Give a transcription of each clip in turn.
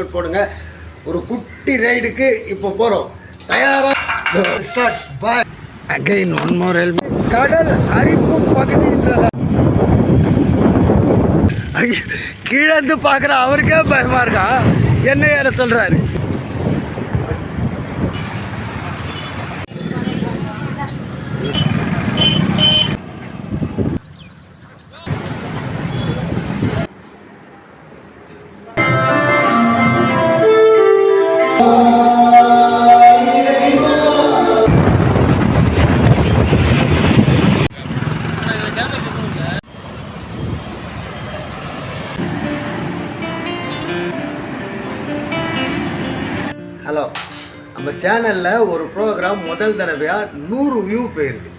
Helmet போடுங்க. ஒரு குட்டி ரைடுக்கு இப்போ போகிறோம். தயாரா start bye. Again one more helmet. கடல் அரிப்பு பகுதின்றத கீழே இருந்து பார்க்குற அவருக்கே பயமாக இருக்கா, என்ன ஏற சொல்கிறாரு. ஹலோ, நம்ம சேனலில் ஒரு ப்ரோக்ராம் முதல் தடவையாக 100 வியூ போயிருக்கு.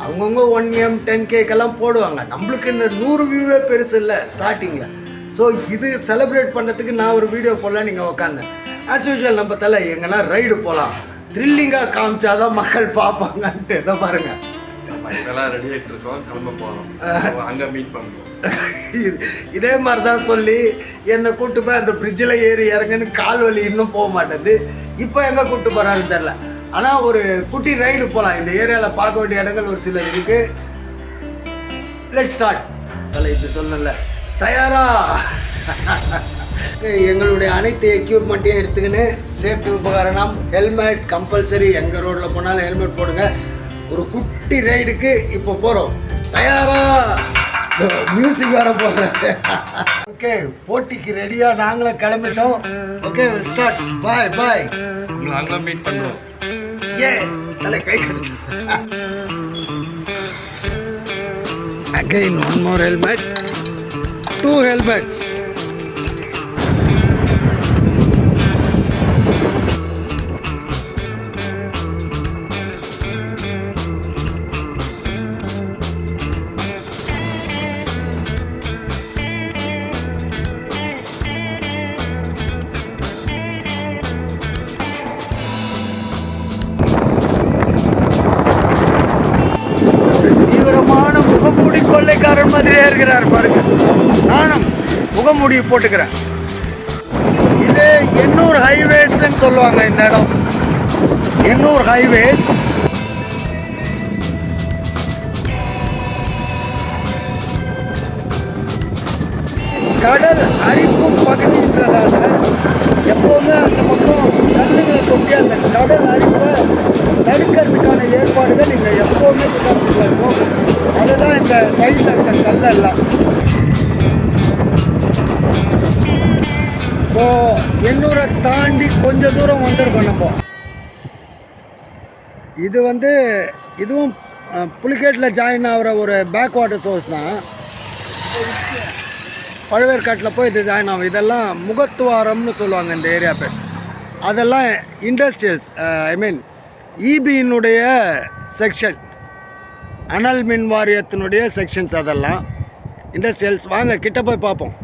அவங்கவுங்க 1M 10Kக்கெல்லாம் போடுவாங்க. நம்மளுக்கு இந்த 100 வியூவே பெருசு இல்லை ஸ்டார்டிங்கில். ஸோ இது செலிப்ரேட் பண்ணுறதுக்கு நான் ஒரு வீடியோ போடலாம். நீங்கள் உட்காந்தேன் ஆஸ் யூஷுவல் நம்ம தலை எங்கன்னா ரைடு போகலாம், த்ரில்லிங்காக காமிச்சாதான் மக்கள் பார்ப்பாங்கன்ட்டு. எதை பாருங்கள், இதெல்லாம் ரெடி ஆகிட்டு இருக்கோம், கிளம்ப போகிறோம், அங்கே மீட் பண்ணுறோம். இதே மாதிரி தான் சொல்லி என்னை கூப்பிட்டு போய் அந்த பிரிட்ஜில் ஏறி இறங்குன்னு கால் வலி இன்னும் போக மாட்டேது. இப்போ எங்கே கூப்பிட்டு போகிறான்னு தெரில. ஆனால் ஒரு குட்டி ரைடு போகலாம். இந்த ஏரியாவில் பார்க்க வேண்டிய இடங்கள் ஒரு சிலர் இருக்குது. Let start. அதில் இது சொல்லல, தயாரா? எங்களுடைய அனைத்து எக்யூப்மெண்ட்டையும் எடுத்துக்கின்னு சேஃப்டி உபகரணம் ஹெல்மெட் கம்பல்சரி. எங்கள் ரோட்டில் போனாலும் ஹெல்மெட் போடுங்க. ஒரு குட்டி ரைடுக்கு இப்போ போகிறோம். தயாரா? மியூசிக் வர போகிறேன். ஓகே, போட்டிக்கு ரெடியாக நாங்களும் கிளம்பிட்டோம். Okay start. Bye bye. நாங்களும் மீட் பண்ணுறோம். ஏ தலை கை கடிச்சு. Again one more helmet, 2 helmets. முகமூடி கொள்ளைக்காரன் மாதிரியே இருக்கிறார் பாருங்க. நானும் முகமூடி போட்டுக்கிறேன். இது எண்ணூர் ஹைவேஸ்ன்னு சொல்லுவாங்க. இந்த இடம் எண்ணூர் ஹைவேஸ். கடல் அரிப்பு பகுதின்றதால எப்போவுமே அந்த பக்கம் கல்லுங்களை கொட்டி அந்த கடல் அரிப்பை தடுக்கிறதுக்கான ஏற்பாடுகள் இங்கே எப்போவுமே கிட்டத்தில் இருக்கும். அதுதான் இந்த சைடில் இருக்க கல்லெல்லாம். ஸோ எண்ணூரை தாண்டி கொஞ்சம் தூரம் வந்திருக்கோம் நம்ம. இது வந்து இதுவும் புலிகேட்டில் ஜாயின் ஆகிற ஒரு பேக் வாட்டர் சோர்ஸ் தான். பழவேற்காட்டில் போய் இது ஜாயின் ஆகும். இதெல்லாம் முகத்துவாரம்னு சொல்லுவாங்க இந்த ஏரியா பேர். அதெல்லாம் இண்டஸ்ட்ரியல்ஸ், ஐ மீன் இபியினுடைய செக்ஷன், அனல் மின் வாரியத்தினுடைய செக்ஷன்ஸ். அதெல்லாம் இண்டஸ்ட்ரியல்ஸ். வாங்க கிட்ட போய் பார்ப்போம்.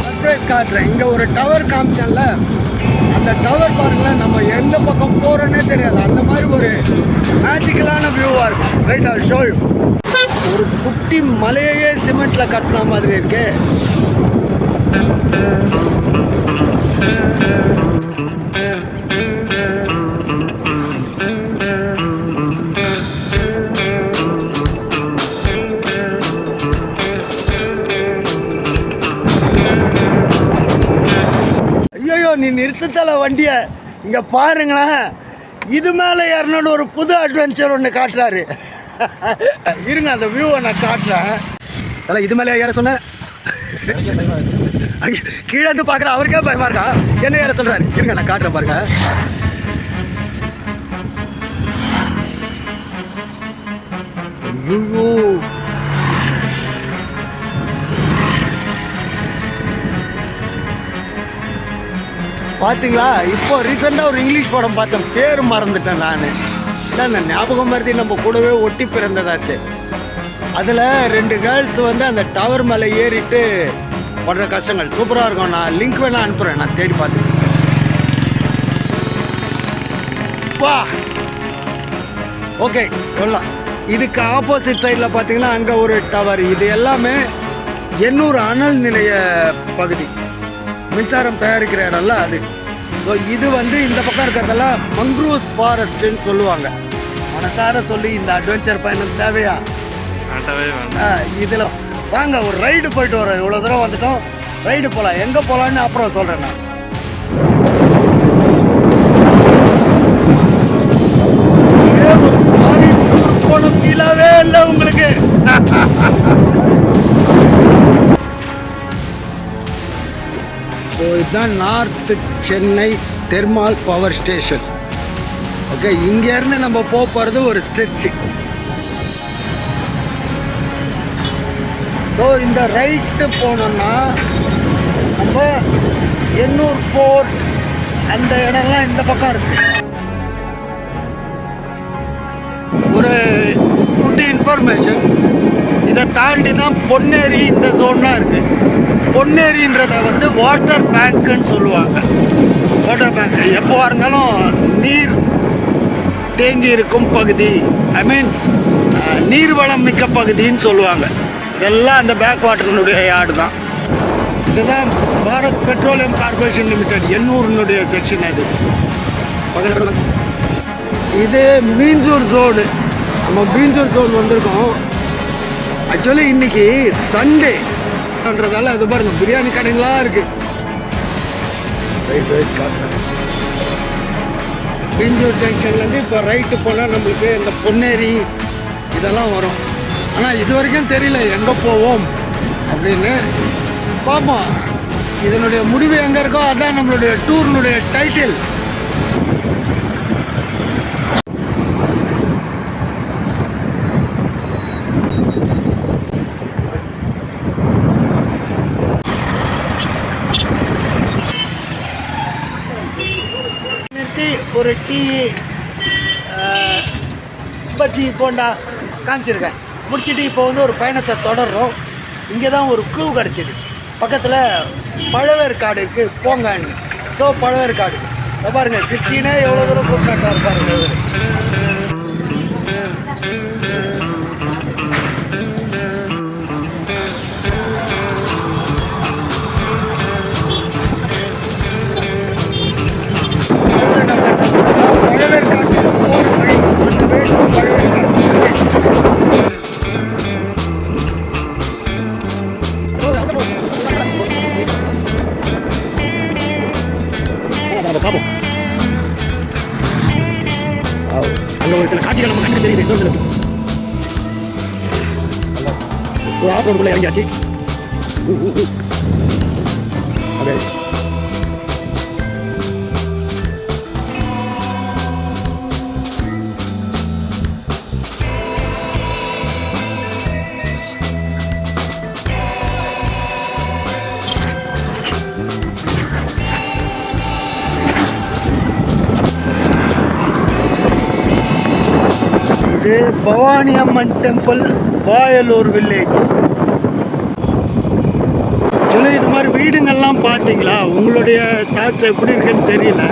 சர்ப்ரைஸ் காட்டுறேன். இங்கே ஒரு டவர் காமிச்சேன்ல, அந்த டவர் பாருங்களேன், நம்ம எந்த பக்கம் போகிறோன்னே தெரியாது. அந்த மாதிரி ஒரு மேஜிக்கலான வியூவாக இருக்கும். Right, I show you. ஒரு குட்டி மலையே சிமெண்ட்டில் கட்டின மாதிரி இருக்கு. ஐயோ, நீ நிறுத்தல வண்டியை. இங்கே பாருங்களேன், இது மேலே ஏறணும்னு ஒரு புது அட்வென்ச்சர் ஒன்று காட்டுறாரு. இருங்க, அந்த வியூவை நான் காட்டுறேன். அதெல்லாம் இது மேலே ஏற சொன்னேன். கீழே இருந்து பார்க்குற அவருக்கே பயமாக இருக்கா, என்ன ஏற சொல்கிறாரு. இருங்க நான் காட்டுறேன் பாருங்க. ஐயோ, பார்த்தீங்களா? இப்போ ரீசெண்டாக ஒரு இங்கிலீஷ் படம் பார்த்தேன், பேர் மறந்துட்டேன் நான். அந்த ஞாபகம் மருதி நம்ம கூடவே ஒட்டி பிறந்ததாச்சு. அதில் 2 கேர்ள்ஸ் வந்து அந்த டவர் மேலே ஏறிட்டு படுற கஷ்டங்கள் சூப்பராக இருக்கும். நான் லிங்க் வேணால் அனுப்புகிறேன், நான் தேடி பார்த்துட்டு. வா, ஓகே சொல்லலாம். இதுக்கு ஆப்போசிட் சைடில் பார்த்தீங்கன்னா அங்கே ஒரு டவர். இது எல்லாமே எண்ணூர் அனல் நிலைய பகுதி, மின்சாரம் தயாரிக்கிற இடம்ல அது. ஸோ இது வந்து இந்த பக்கம் இருக்கிறதெல்லாம் மங்க்ரூஸ் ஃபாரஸ்ட்னு சொல்லுவாங்க. மனசார சொல்லி இந்த அட்வென்ச்சர் பயணம் தேவையா? இதில் வாங்க ஒரு ரைடு போயிட்டு வரோம். இவ்வளோ தூரம் வந்துட்டோம், ரைடு போகலாம். எங்கே போகலான்னு அப்புறம் சொல்கிறேன் நான். ஒரு ஃபாரின் டூர் போன ஃபீலாகவே இல்லை உங்களுக்கு. ஸோ இதுதான் north Chennai thermal power station. Okay, இங்கேருந்து நம்ம போகிறது ஒரு ஸ்ட்ரெச்சு. ஸோ இந்த ரைட்டு போனோம்னா நம்ம எண்ணூர் போர்ட் அந்த இடம்லாம் இந்த பக்கம் இருக்கு. ஒரு குட்டி இன்ஃபர்மேஷன், இதை தாண்டி தான் பொன்னேரி இந்த ஜோன்லாம் இருக்குது. பொன்னேரின்றத வந்து வாட்டர் பேங்க்குன்னு சொல்லுவாங்க. வாட்டர் பேங்க் எப்போவா இருந்தாலும் நீர் தேங்கி இருக்கும் பகுதி, ஐ மீன் நீர்வளம் மிக்க பகுதின்னு சொல்லுவாங்க. இதெல்லாம் அந்த பேக் வாட்டர்னுடைய யார்டு தான். இதுதான் பாரத் பெட்ரோலியம் கார்பரேஷன் லிமிடெட் எண்ணூர்னுடைய செக்ஷன். அது பக்கத்தில் இது மீஞ்சூர் ஜோடு. நம்ம மீஞ்சூர் ஜோன் வந்திருக்கோம். ஆக்சுவலி இன்னைக்கு சண்டேன்றதால அது பாருங்க பிரியாணி கடைங்களாக இருக்கு. மீஞ்சூர் ஜங்ஷன்லேருந்து இப்போ ரைட்டு போனால் நம்மளுக்கு இந்த பொன்னேரி இதெல்லாம் வரும். ஆனால் இது வரைக்கும் தெரியல எங்கே போவோம் அப்படின்னு. பார்ப்போம், இதனுடைய முடிவு எங்கே இருக்கோ அதுதான் நம்மளுடைய டூர்னுடைய டைட்டில். ஒரு டீ பஜ்ஜி போண்டா காமிச்சிருக்கேன். முடிச்சுட்டு இப்போ வந்து ஒரு பயணத்தை தொடர்றோம். இங்கே தான் ஒரு க்ளூ கிடச்சிது. பக்கத்தில் பழவேற்காடு இருக்குது போங்கன்னு. ஸோ பழவேற்காடு பாருங்க, சிச்சினே எவ்வளோ தூரம் கூப்பிட்டா இருப்பாருங்க. அங்கே ஒரு சில காட்சிகள் நம்ம கண்டு தெரியுது. ஆஃப்ரோடுக்குள்ள இறங்கியாச்சு. அதே பவானி அம்மன் டெம்பிள், வாயலூர் வில்லேஜ். சொல்லி இது மாதிரி வீடுங்கள்லாம் பார்த்தீங்களா? உங்களுடைய தாட்ஸ் எப்படி இருக்குன்னு தெரியல.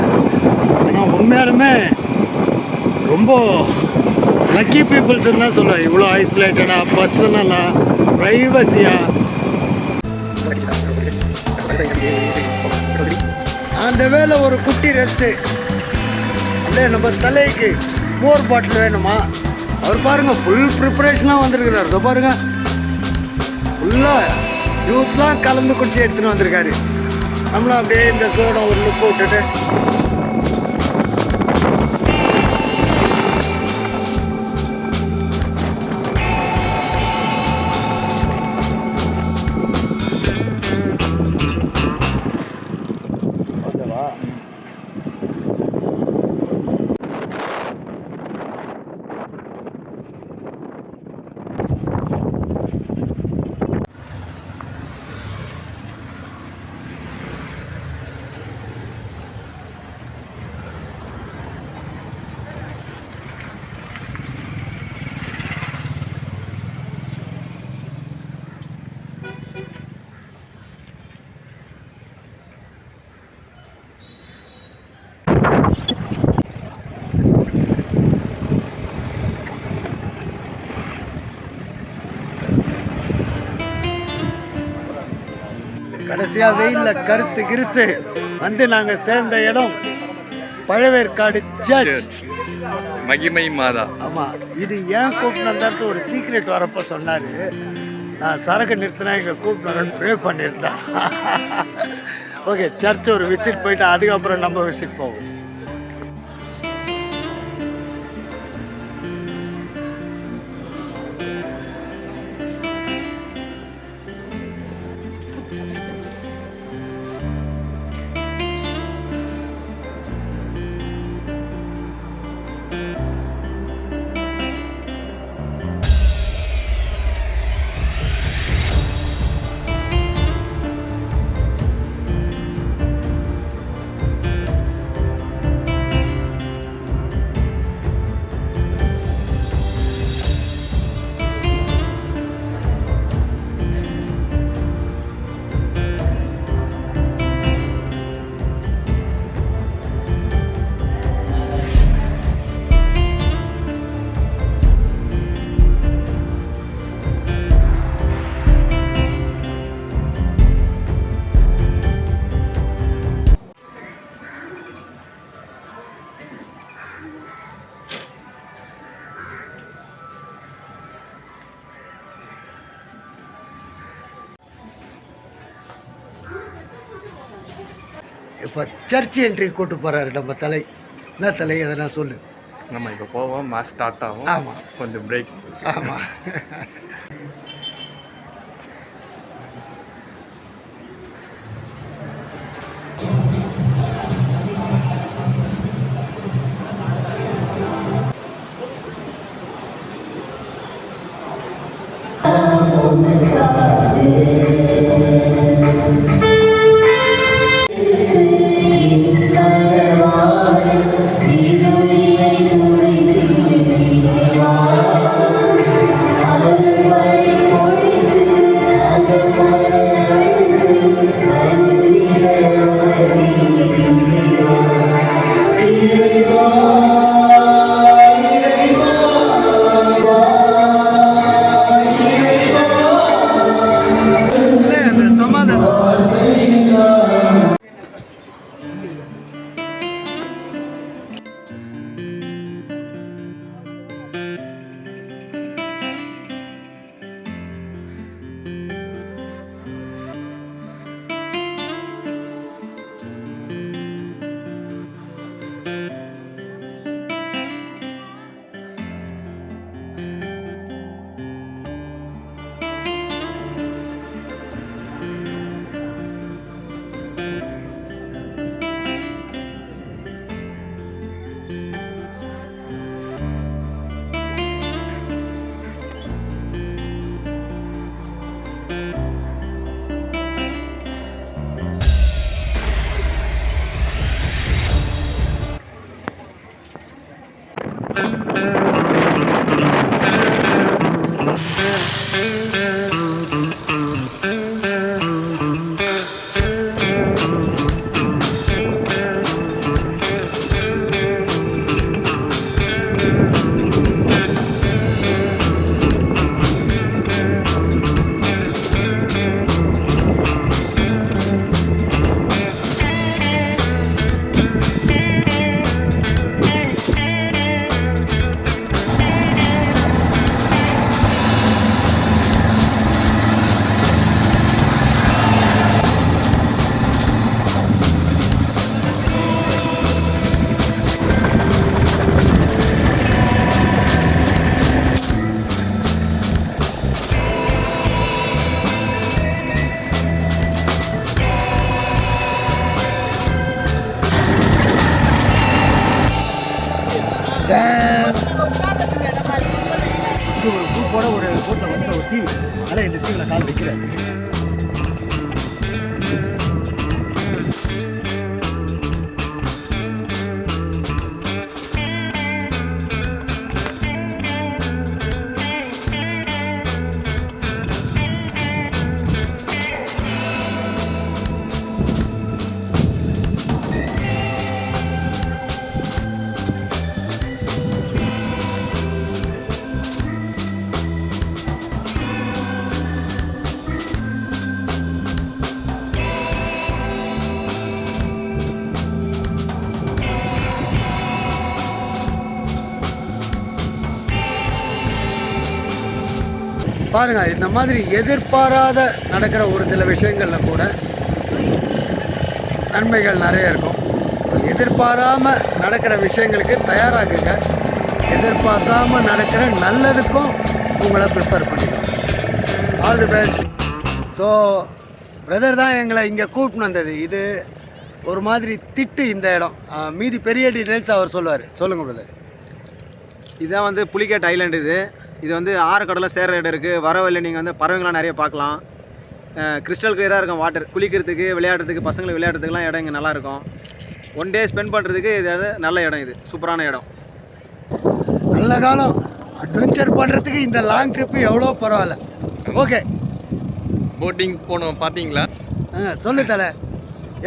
ஆனால் உண்மையாலுமே ரொம்ப லக்கி பீப்புள்ஸ்ன்னு தான் சொல்லுவேன். இவ்வளோ ஐசோலேட்டடாக, பர்சனலாக, ப்ரைவசியாக. அந்த வேலை ஒரு குட்டி ரெஸ்ட்டு. அப்படியே நம்ம தலைக்கு மோர் பாட்டில் வேணுமா? அவர் பாருங்க ஃபுல் ப்ரிப்பரேஷனாக வந்திருக்கிறார். இதோ பாருங்க, ஃபுல்லாக ஜூஸ்லாம் கலந்து குடிச்சு எடுத்துன்னு வந்திருக்காரு. நம்மளும் அப்படியே இந்த சோடா ஒரு லுக் விட்டுட்டு கடைசியாக வெயிலில் கருத்து கிருத்து வந்து நாங்கள் சேர்ந்த இடம் பழவேற்காடு சர்ச். மகிமை மாதா. ஆமாம், இது ஏன் கூப்பிட்டு வந்தாட்டு ஒரு சீக்ரெட் வரப்போ சொன்னார், நான் சரக்கு நிறுத்தினா இங்கே கூப்பிட்டு வரேன்னு ப்ரே பண்ணியிருந்தேன். ஓகே, சர்ச் ஒரு விசிட் போயிட்டு அதுக்கப்புறம் நம்ம விசிட் போவோம். இப்போ சர்ச் என்ட்ரி கூட்டு போகிறாரு நம்ம தலை. என்ன தலை, எதனா சொல்லு. நம்ம இப்போ போவோம், மாஸ் ஸ்டார்ட் ஆகும். ஆமாம், கொஞ்சம் பிரேக். ஆமாம். போட ஒரு போட்டில் வந்து ஒரு தீவு, அதனால் இந்த தீவில் கால் வைக்கிறாரு. பாருங்கள், இந்த மாதிரி எதிர்பாராத நடக்கிற ஒரு சில விஷயங்களில் கூட நன்மைகள் நிறைய இருக்கும். எதிர்பாராமல் நடக்கிற விஷயங்களுக்கு தயாராகுங்க. எதிர்பார்க்காம நடக்கிற நல்லதுக்கும் உங்களை ப்ரிப்பேர் பண்ணிக்கணும். All the best. So brother தான் எங்களை இங்கே கூப்பிட்டு வந்தது. இது ஒரு மாதிரி திட்டு இந்த இடம். மீதி பெரிய டீட்டெயில்ஸ் அவர் சொல்லுவார். சொல்லுங்கள் பிரதர். இதுதான் வந்து புலிகேட் ஐலாண்டு. இது வந்து ஆறுக்கடலில் சேர்கிற இடம் இருக்குது. வர வழியில் நீங்கள் வந்து பறவைங்களாம் நிறைய பார்க்கலாம். கிறிஸ்டல் கிளியராக இருக்கும் வாட்டர். குளிக்கிறதுக்கு, விளையாடுறதுக்கு, பசங்களுக்கு விளையாடுறதுக்குலாம் இடம் இங்கே நல்லாயிருக்கும். ஒன் டே ஸ்பெண்ட் பண்ணுறதுக்கு இது நல்ல இடம். இது சூப்பரான இடம். நல்ல காலம் அட்வென்ச்சர் பண்ணுறதுக்கு இந்த லாங் ட்ரிப்பு எவ்வளோ பரவாயில்ல. ஓகே, போட்டிங் போனோம் பார்த்தீங்களா? சொல்லு தலை,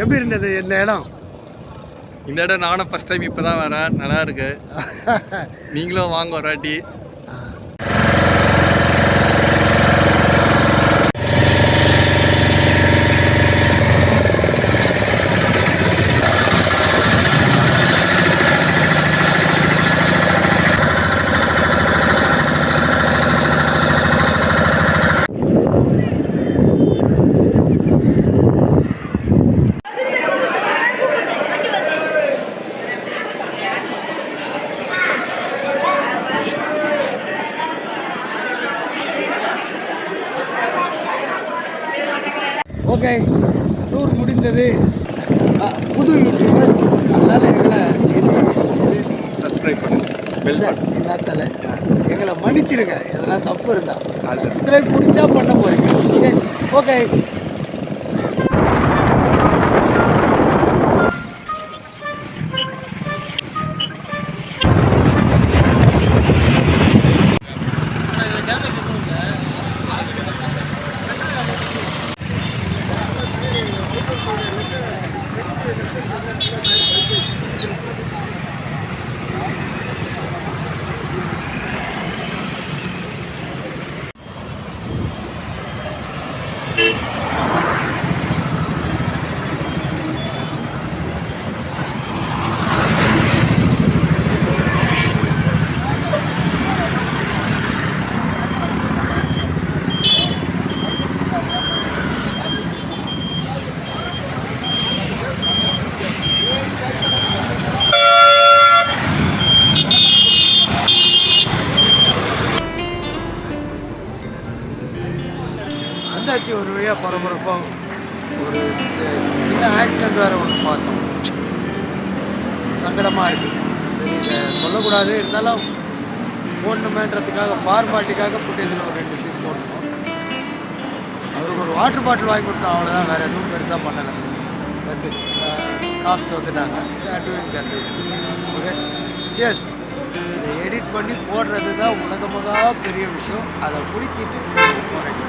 எப்படி இருந்தது இந்த இடம்? இந்த இடம் நானும் ஃபஸ்ட் டைம் இப்போ தான் வரேன். நல்லா இருக்கு. நீங்களும் வாங்க ஒரு வாட்டி. ஓகே, டூர் முடிந்தது. புது யூடியூபர்ஸ், அதனால் எங்களை இது பண்ணிட்டு சப்ஸ்கிரைப் பண்ணுங்கள். எல்லாத்தால எங்களை மன்னிச்சிருங்க. எதெல்லாம் தப்பு இருந்தால் சப்ஸ்கிரைப் பிடிச்சா பண்ண போகிறீங்க. Okay okay. வந்தாச்சு ஒரு வழியாக பரபரப்பாக. ஒரு சின்ன ஆக்சிடெண்ட் வேறு ஒன்று பார்த்தோம். சங்கடமாக இருக்குது. சரி, இதை சொல்லக்கூடாது, இருந்தாலும் போடணுமேன்றதுக்காக ஃபார்மாலிட்டிக்காக ஃபுட்டேஜில் ஒரு 2 சீன் போட்டுருக்கோம். அவருக்கு ஒரு வாட்டர் பாட்டில் வாங்கி கொடுத்தோம், அவ்வளோதான். வேறு எதுவும் பெருசாக பண்ணலை. சரி, காப்ஸ் வந்துட்டாங்க. Okay, cheers. இதை எடிட் பண்ணி போடுறது தான் உலகமாக பெரிய விஷயம். அதை முடிச்சுட்டு போகிறேன்.